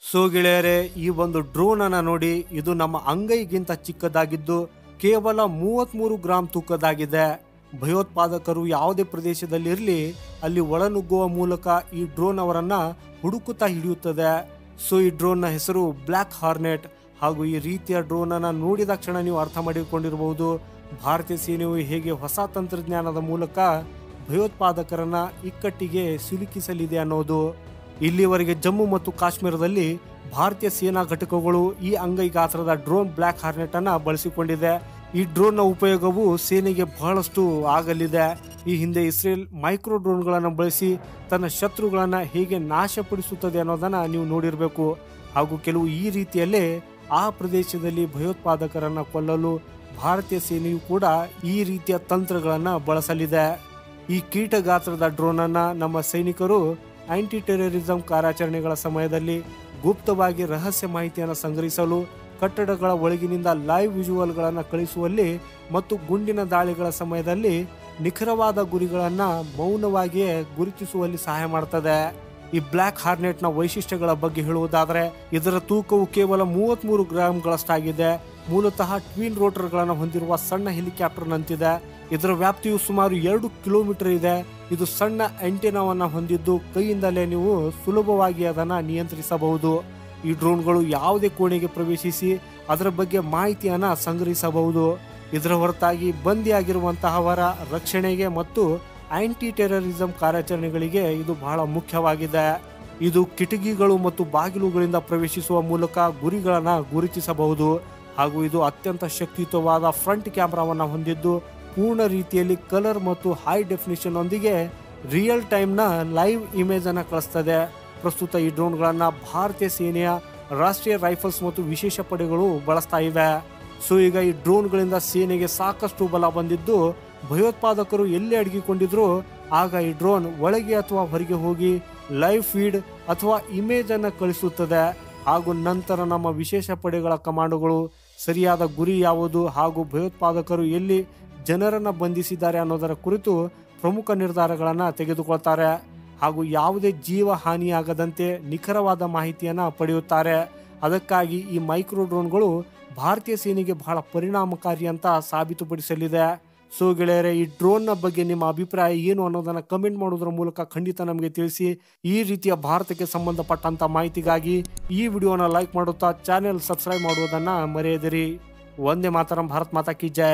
So ಗೆಳೆಯರೆ, ಈ ಒಂದು ಡ್ರೋನ್ ಅನ್ನ ನೋಡಿ. ಇದು ನಮ್ಮ ಅಂಗೈಗಿಂತ ಚಿಕ್ಕದಾಗಿದ್ದು ಕೇವಲ 33 ಗ್ರಾಂ ತೂಕದಾಗಿದೆ. ಭಯೋತ್ಪಾದಕರು ಯಾವುದೇ ಪ್ರದೇಶದಲ್ಲಿರಲಿ ಅಲ್ಲಿ ಒಳನುಗ್ಗುವ ಮೂಲಕ ಈ ಡ್ರೋನ್ ಅವರನ್ನ ಹುಡುಕುತ್ತಾ ಹಿಡಿಯುತ್ತದೆ. ಸೊ ಈ ಡ್ರೋನ್ ನ ಹೆಸರು ಬ್ಲ್ಯಾಕ್ ಹಾರ್ನೆಟ್. ಹಾಗೂ ಈ ರೀತಿಯ ಡ್ರೋನ್ ಅನ್ನ ನೋಡಿದ ಕ್ಷಣ ನೀವು ಅರ್ಥ ಮಾಡಿಕೊಂಡಿರಬಹುದು ಭಾರತೀಯ ಸೇನೆಯು ಹೇಗೆ ಹೊಸ ತಂತ್ರಜ್ಞಾನದ ಮೂಲಕ ಭಯೋತ್ಪಾದಕರನ್ನ ಇಕ್ಕಟ್ಟಿಗೆ ಸಿಲುಕಿಸಲಿದೆ ಅನ್ನೋದು. ಇಲ್ಲಿವರೆಗೆ ಜಮ್ಮು ಮತ್ತು ಕಾಶ್ಮೀರದಲ್ಲಿ ಭಾರತೀಯ ಸೇನಾ ಘಟಕಗಳು ಈ ಅಂಗೈ ಗಾತ್ರದ ಡ್ರೋನ್ ಬ್ಲ್ಯಾಕ್ ಹಾರ್ನೆಟ್ ಅನ್ನ ಬಳಸಿಕೊಂಡಿದೆ. ಈ ಡ್ರೋನ್ ನ ಉಪಯೋಗವು ಸೇನೆಗೆ ಬಹಳಷ್ಟು ಆಗಲಿದೆ. ಈ ಹಿಂದೆ ಇಸ್ರೇಲ್ ಮೈಕ್ರೋ ಡ್ರೋನ್ಗಳನ್ನು ಬಳಸಿ ತನ್ನ ಶತ್ರುಗಳನ್ನ ಹೇಗೆ ನಾಶಪಡಿಸುತ್ತದೆ ಅನ್ನೋದನ್ನ ನೀವು ನೋಡಿರಬೇಕು. ಹಾಗೂ ಕೆಲವು ಈ ರೀತಿಯಲ್ಲೇ ಆ ಪ್ರದೇಶದಲ್ಲಿ ಭಯೋತ್ಪಾದಕರನ್ನ ಕೊಲ್ಲಲು ಭಾರತೀಯ ಸೇನೆಯು ಕೂಡ ಈ ರೀತಿಯ ತಂತ್ರಗಳನ್ನ ಬಳಸಲಿದೆ. ಈ ಕೀಟ ಗಾತ್ರದ ಡ್ರೋನ್ ಅನ್ನ ನಮ್ಮ ಸೈನಿಕರು ಆಂಟಿ ಟೆರರಿಸಂ ಕಾರ್ಯಾಚರಣೆಗಳ ಸಮಯದಲ್ಲಿ ಗುಪ್ತವಾಗಿ ರಹಸ್ಯ ಮಾಹಿತಿಯನ್ನು ಸಂಗ್ರಹಿಸಲು, ಕಟ್ಟಡಗಳ ಒಳಗಿನಿಂದ ಲೈವ್ ವಿಜುವಲ್ಗಳನ್ನು ಕಳಿಸುವಲ್ಲಿ ಮತ್ತು ಗುಂಡಿನ ದಾಳಿಗಳ ಸಮಯದಲ್ಲಿ ನಿಖರವಾದ ಗುರಿಗಳನ್ನ ಮೌನವಾಗಿಯೇ ಗುರುತಿಸುವಲ್ಲಿ ಸಹಾಯ ಮಾಡುತ್ತದೆ. ಈ ಬ್ಲ್ಯಾಕ್ ಹಾರ್ನೆಟ್ ನ ವೈಶಿಷ್ಟ್ಯಗಳ ಬಗ್ಗೆ ಹೇಳುವುದಾದರೆ, ಇದರ ತೂಕವು ಕೇವಲ 33 ಗ್ರಾಂಗಳಷ್ಟಾಗಿದೆ. ಮೂಲತಃ ಟ್ವಿನ್ ರೋಟರ್ ಗಳನ್ನು ಹೊಂದಿರುವ ಸಣ್ಣ ಹೆಲಿಕಾಪ್ಟರ್ ನಂತಿದೆ. ಇದರ ವ್ಯಾಪ್ತಿಯು ಸುಮಾರು 2 ಕಿಲೋಮೀಟರ್ ಇದೆ. ಇದು ಸಣ್ಣ ಆಂಟೆನಾವನ್ನ ಹೊಂದಿದ್ದು ಕೈಯಿಂದಲೇ ನೀವು ಸುಲಭವಾಗಿ ಅದನ್ನ ನಿಯಂತ್ರಿಸಬಹುದು. ಈ ಡ್ರೋನ್ಗಳು ಯಾವುದೇ ಕೋಣೆಗೆ ಪ್ರವೇಶಿಸಿ ಅದರ ಬಗ್ಗೆ ಮಾಹಿತಿಯನ್ನ ಸಂಗ್ರಹಿಸಬಹುದು. ಇದರ ಹೊರತಾಗಿ ಬಂದಿಯಾಗಿರುವಂತಹವರ ರಕ್ಷಣೆಗೆ ಮತ್ತು ಆಂಟಿ ಟೆರರಿಸಂ ಕಾರ್ಯಾಚರಣೆಗಳಿಗೆ ಇದು ಬಹಳ ಮುಖ್ಯವಾಗಿದೆ. ಇದು ಕಿಟಕಿಗಳು ಮತ್ತು ಬಾಗಿಲುಗಳಿಂದ ಪ್ರವೇಶಿಸುವ ಮೂಲಕ ಗುರಿಗಳನ್ನ ಗುರುತಿಸಬಹುದು. ಹಾಗೂ ಇದು ಅತ್ಯಂತ ಶಕ್ತಿಯುತವಾದ ಫ್ರಂಟ್ ಕ್ಯಾಮೆರಾವನ್ನ ಹೊಂದಿದ್ದು ಪೂರ್ಣ ರೀತಿಯಲ್ಲಿ ಕಲರ್ ಮತ್ತು ಹೈ ಡೆಫಿನಿಷನ್ ಒಂದಿಗೆ ರಿಯಲ್ ಟೈಮ್ ನ ಲೈವ್ ಇಮೇಜ್ ಅನ್ನ ಕಳಿಸ್ತದೆ. ಪ್ರಸ್ತುತ ಈ ಡ್ರೋನ್ಗಳನ್ನ ಭಾರತೀಯ ಸೇನೆಯ ರಾಷ್ಟ್ರೀಯ ರೈಫಲ್ಸ್ ಮತ್ತು ವಿಶೇಷ ಪಡೆಗಳು ಬಳಸ್ತಾ ಇವೆ. ಸೊ ಈಗ ಈ ಡ್ರೋನ್ಗಳಿಂದ ಸೇನೆಗೆ ಸಾಕಷ್ಟು ಬಲ ಬಂದಿದ್ದು ಭಯೋತ್ಪಾದಕರು ಎಲ್ಲಿ ಅಡಗಿಕೊಂಡಿದ್ರು ಆಗ ಈ ಡ್ರೋನ್ ಒಳಗೆ ಅಥವಾ ಹೊರಗೆ ಹೋಗಿ ಲೈವ್ ಫೀಡ್ ಅಥವಾ ಇಮೇಜ್ ಅನ್ನ ಕಳಿಸುತ್ತದೆ. ಹಾಗೂ ನಂತರ ನಮ್ಮ ವಿಶೇಷ ಪಡೆಗಳ ಕಮಾಂಡೋಗಳು ಸರಿಯಾದ ಗುರಿ ಯಾವುದು ಹಾಗೂ ಭಯೋತ್ಪಾದಕರು ಎಲ್ಲಿ ಜನರನ್ನ ಬಂಧಿಸಿದ್ದಾರೆ ಅನ್ನೋದರ ಕುರಿತು ಪ್ರಮುಖ ನಿರ್ಧಾರಗಳನ್ನ ತೆಗೆದುಕೊಳ್ತಾರೆ. ಹಾಗೂ ಯಾವುದೇ ಜೀವ ಹಾನಿಯಾಗದಂತೆ ನಿಖರವಾದ ಮಾಹಿತಿಯನ್ನ ಪಡೆಯುತ್ತಾರೆ. ಅದಕ್ಕಾಗಿ ಈ ಮೈಕ್ರೋ ಡ್ರೋನ್ಗಳು ಭಾರತೀಯ ಸೇನೆಗೆ ಬಹಳ ಪರಿಣಾಮಕಾರಿ ಅಂತ ಸಾಬೀತುಪಡಿಸಲಿದೆ. ಸೊ ಗೆಳೆಯರೆ, ಈ ಡ್ರೋನ್ನ ಬಗ್ಗೆ ನಿಮ್ಮ ಅಭಿಪ್ರಾಯ ಏನು ಅನ್ನೋದನ್ನ ಕಮೆಂಟ್ ಮಾಡೋದ್ರ ಮೂಲಕ ಖಂಡಿತ ನಮಗೆ ತಿಳಿಸಿ. ಈ ರೀತಿಯ ಭಾರತಕ್ಕೆ ಸಂಬಂಧಪಟ್ಟಂತ ಮಾಹಿತಿಗಾಗಿ ಈ ವಿಡಿಯೋನ ಲೈಕ್ ಮಾಡುತ್ತಾ ಚಾನೆಲ್ ಸಬ್ಸ್ಕ್ರೈಬ್ ಮಾಡುವುದನ್ನ ಮರೆಯದಿರಿ. ವಂದೇ ಮಾತರಂ. ಭಾರತ್ ಮಾತಾ ಕಿ ಜೈ.